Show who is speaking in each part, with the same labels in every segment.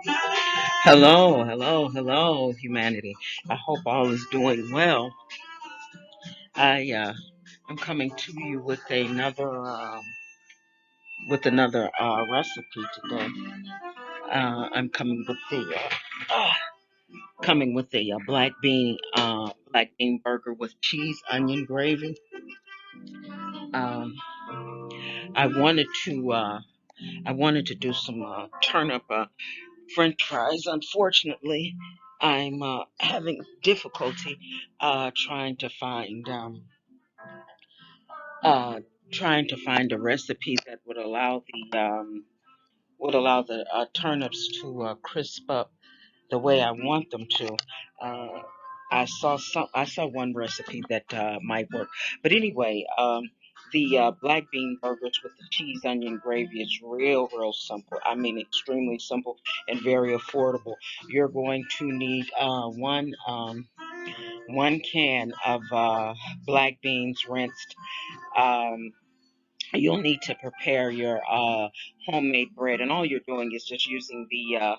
Speaker 1: Hello, hello, hello, humanity. I hope all is doing well. I'm coming to you with another recipe today. I'm coming with a black bean burger with cheese, onion gravy. Um, I wanted to I wanted to do some turnip French fries. Unfortunately, I'm having difficulty trying to find uh, a recipe that would allow the turnips to crisp up the way I want them to. Uh, I saw one recipe that might work, but anyway, the black bean burgers with the cheese onion gravy is real simple. I mean, extremely simple and very affordable. You're going to need one can of black beans rinsed. Um, you'll need to prepare your homemade bread, and all you're doing is just using the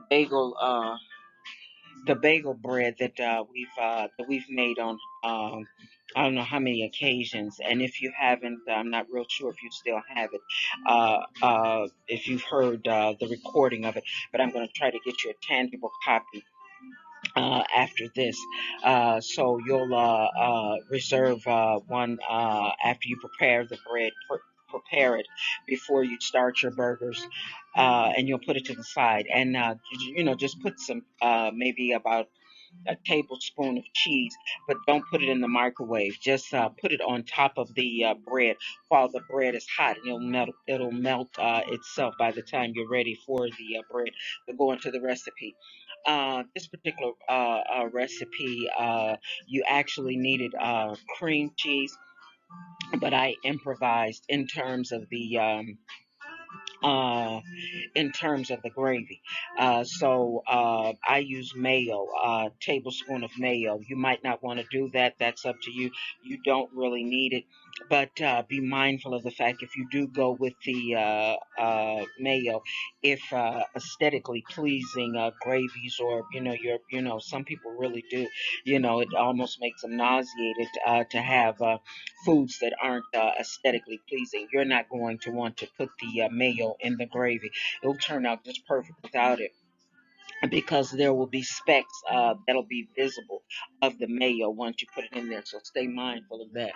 Speaker 1: bagel bread that we've made on I don't know how many occasions. And if you haven't, I'm not real sure if you still have it, if you've heard the recording of it, but I'm going to try to get you a tangible copy after this. So you'll reserve one after you prepare the bread. Prepare it before you start your burgers, and you'll put it to the side. And just put some maybe about a tablespoon of cheese, but don't put it in the microwave. Just put it on top of the bread while the bread is hot, and it'll melt. It'll melt itself by the time you're ready for the bread to go into the recipe. This particular recipe, you actually needed cream cheese, but I improvised uh, in terms of the gravy. So I use mayo, a tablespoon of mayo. You might not want to do that. That's up to you. You don't really need it. But be mindful of the fact if you do go with the mayo, if aesthetically pleasing gravies, or some people really do, it almost makes them nauseated to have foods that aren't aesthetically pleasing. You're not going to want to put the mayo in the gravy. It'll turn out just perfect without it, because there will be specks that'll be visible of the mayo once you put it in there. So stay mindful of that.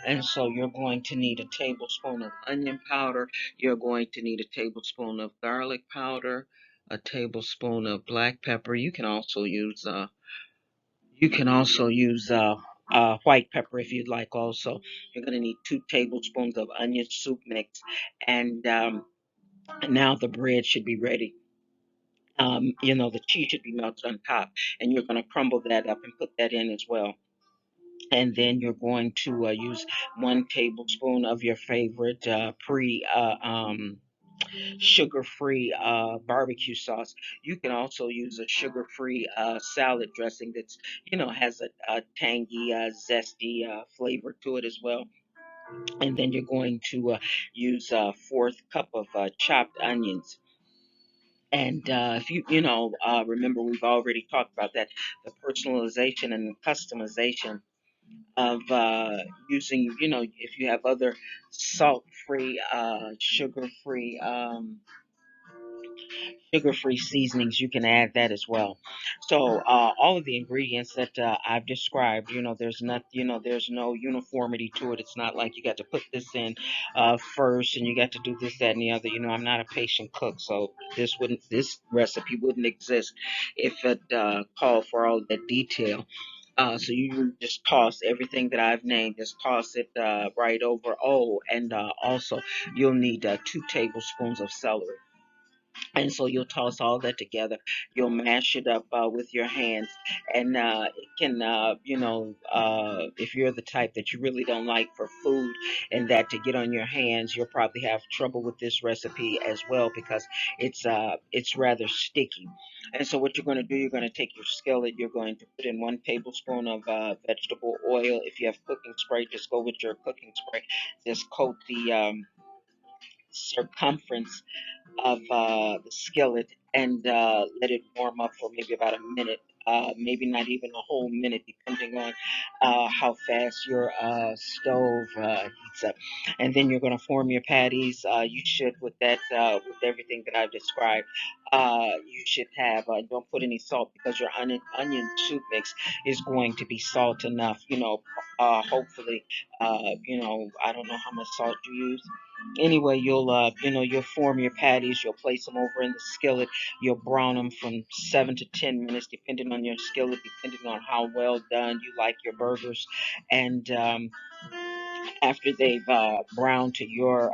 Speaker 1: And so you're going to need a tablespoon of onion powder. You're going to need a tablespoon of garlic powder, a tablespoon of black pepper. You can also use white pepper if you'd like. Also, you're going to need 2 tablespoons of onion soup mix, and now the bread should be ready. The cheese should be melted on top, and you're going to crumble that up and put that in as well. And then you're going to use 1 tablespoon of your favorite pre sugar-free barbecue sauce. You can also use a sugar-free salad dressing that's has a tangy, zesty flavor to it as well. And then you're going to use a fourth cup of chopped onions. And if remember, we've already talked about that, the personalization and customization of using, if you have other salt-free, sugar-free seasonings, you can add that as well. So all of the ingredients that I've described, there's no uniformity to it. It's not like you got to put this in first and you got to do this, that, and the other. I'm not a patient cook, so this recipe wouldn't exist if it called for all that detail. So you just toss everything that I've named, just toss it right over. Oh, and also you'll need 2 tablespoons of celery. And so you'll toss all that together. You'll mash it up with your hands, and it can, if you're the type that you really don't like for food and that to get on your hands, you'll probably have trouble with this recipe as well, because it's rather sticky. And so what you're going to do, you're going to take your skillet. You're going to put in 1 tablespoon of vegetable oil. If you have cooking spray, just go with your cooking spray. Just coat the circumference of the skillet and let it warm up for maybe about a minute, maybe not even a whole minute, depending on how fast your stove heats up. And then you're going to form your patties. You should, with that, with everything that I've described, you should have, don't put any salt because your onion soup mix is going to be salt enough, hopefully, I don't know how much salt you use. Anyway, you'll form your patties. You'll place them over in the skillet. You'll brown them from 7 to 10 minutes, depending on your skillet, depending on how well done you like your burgers. And after they've browned to your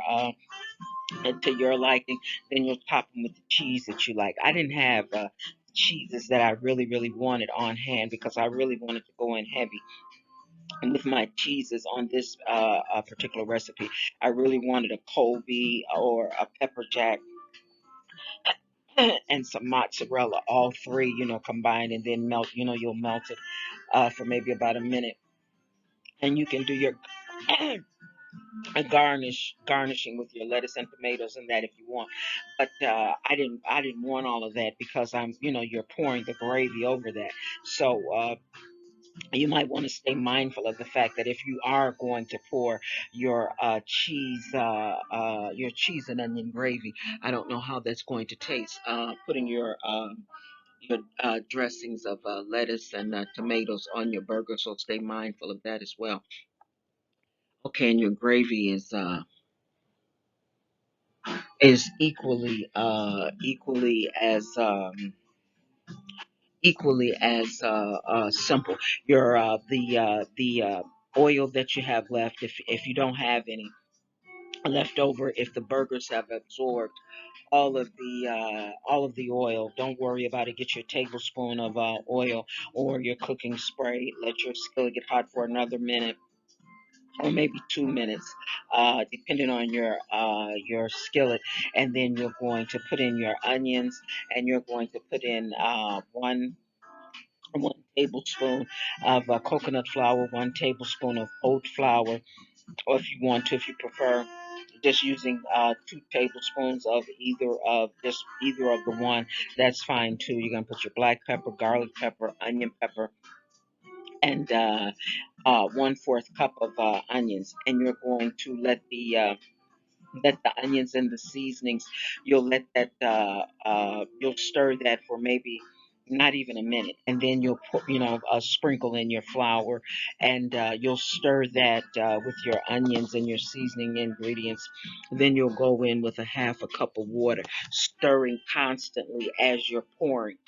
Speaker 1: liking, then you'll top them with the cheese that you like. I didn't have cheeses that I really, really wanted on hand because I really wanted to go in heavy with my cheeses on this particular recipe. I really wanted a Colby or a pepper jack and some mozzarella, all three, combined, and then melt. You'll melt it for maybe about a minute, and you can do your garnishing with your lettuce and tomatoes and that if you want. But I didn't want all of that because you're pouring the gravy over that. So you might want to stay mindful of the fact that if you are going to pour your cheese and onion gravy, I don't know how that's going to taste. Putting your dressings of lettuce and tomatoes on your burger, so stay mindful of that as well. Okay, and your gravy is equally as simple. Your the oil that you have left, if you don't have any left over, if the burgers have absorbed all of the oil, don't worry about it. Get your tablespoon of oil or your cooking spray. Let your skillet get hot for another minute or maybe 2 minutes, depending on your skillet. And then you're going to put in your onions, and you're going to put in one tablespoon of coconut flour, 1 tablespoon of oat flour, or if you want to, if you prefer, just using 2 tablespoons of either of the one, that's fine too. You're gonna put your black pepper, garlic pepper, onion pepper, and 1/4 cup of onions, and you're going to let the onions and the seasonings, you'll stir that for maybe not even a minute, and then you'll put, sprinkle in your flour, and you'll stir that with your onions and your seasoning ingredients. Then you'll go in with a 1/2 cup of water, stirring constantly as you're pouring,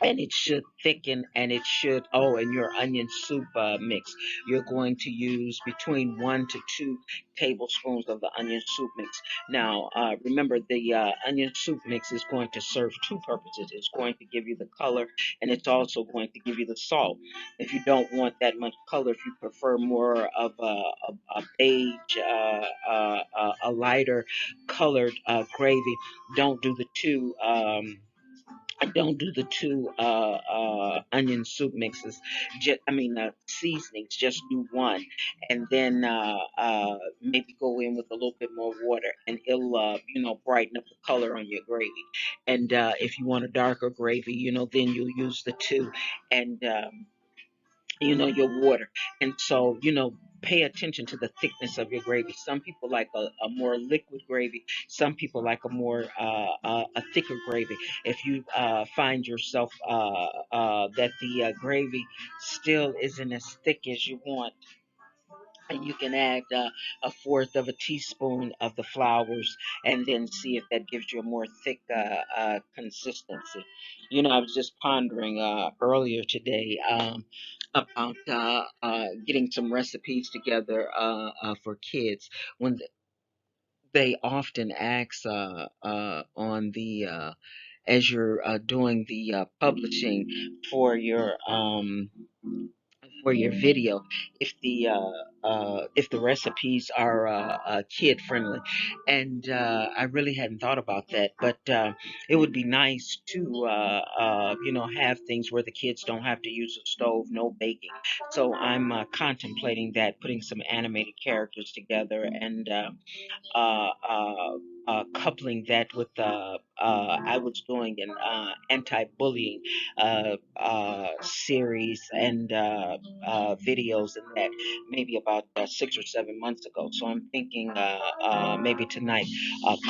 Speaker 1: and it should thicken, and and your onion soup mix, you're going to use between 1 to 2 tablespoons of the onion soup mix. Now remember, the onion soup mix is going to serve two purposes. It's going to give you the color, and it's also going to give you the salt. If you don't want that much color, if you prefer more of a beige, a lighter colored gravy, don't do the two don't do the two onion soup mixes. Seasonings. Just do one, and then maybe go in with a little bit more water, and it'll brighten up the color on your gravy. And if you want a darker gravy, then you'll use the two, and your water. And so, pay attention to the thickness of your gravy. Some people like a more liquid gravy. Some people like a thicker gravy. If you find yourself that the gravy still isn't as thick as you want, and you can add 1/4 of a teaspoon of the flours, and then see if that gives you a more thick consistency. I was just pondering earlier today about getting some recipes together for kids when they often ask on the as you're doing the publishing for your video, if the recipes are kid friendly. And I really hadn't thought about that, but it would be nice to have things where the kids don't have to use a stove, no baking. So I'm contemplating that, putting some animated characters together, and coupling that with I was doing an anti-bullying series and videos and that maybe about 6 or 7 months ago. So I'm thinking maybe tonight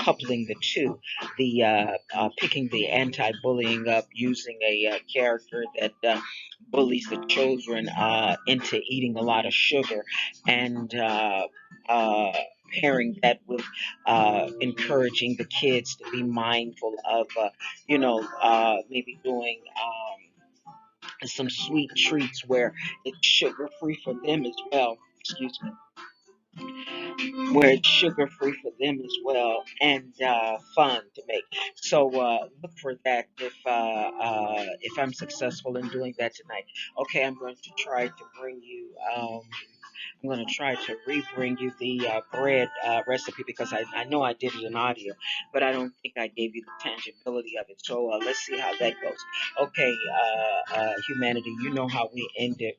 Speaker 1: coupling the two, the picking the anti-bullying up using a character that bullies the children into eating a lot of sugar and uh, pairing that with encouraging the kids to be mindful of, maybe doing some sweet treats where it's sugar free for them as well. Excuse me, where it's sugar free for them as well and fun to make. So look for that if I'm successful in doing that tonight. Okay, I'm going to try to bring you. I'm going to try to re-bring you the bread recipe because I know I did it in audio, but I don't think I gave you the tangibility of it. So let's see how that goes. Okay, humanity, you know how we end it.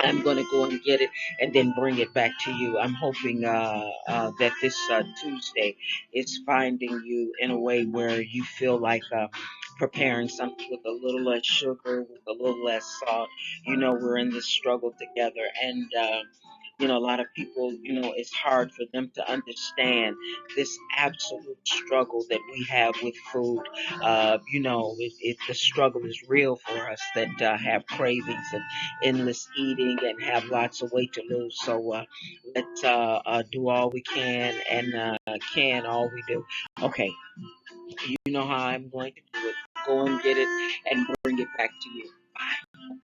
Speaker 1: I'm going to go and get it and then bring it back to you. I'm hoping that this Tuesday is finding you in a way where you feel like preparing something with a little less sugar, with a little less salt. We're in this struggle together. And, a lot of people, it's hard for them to understand this absolute struggle that we have with food. The struggle is real for us that have cravings and endless eating and have lots of weight to lose. So let's do all we can and can all we do. Okay, you know how I'm going to do it. Go and get it and bring it back to you. Bye.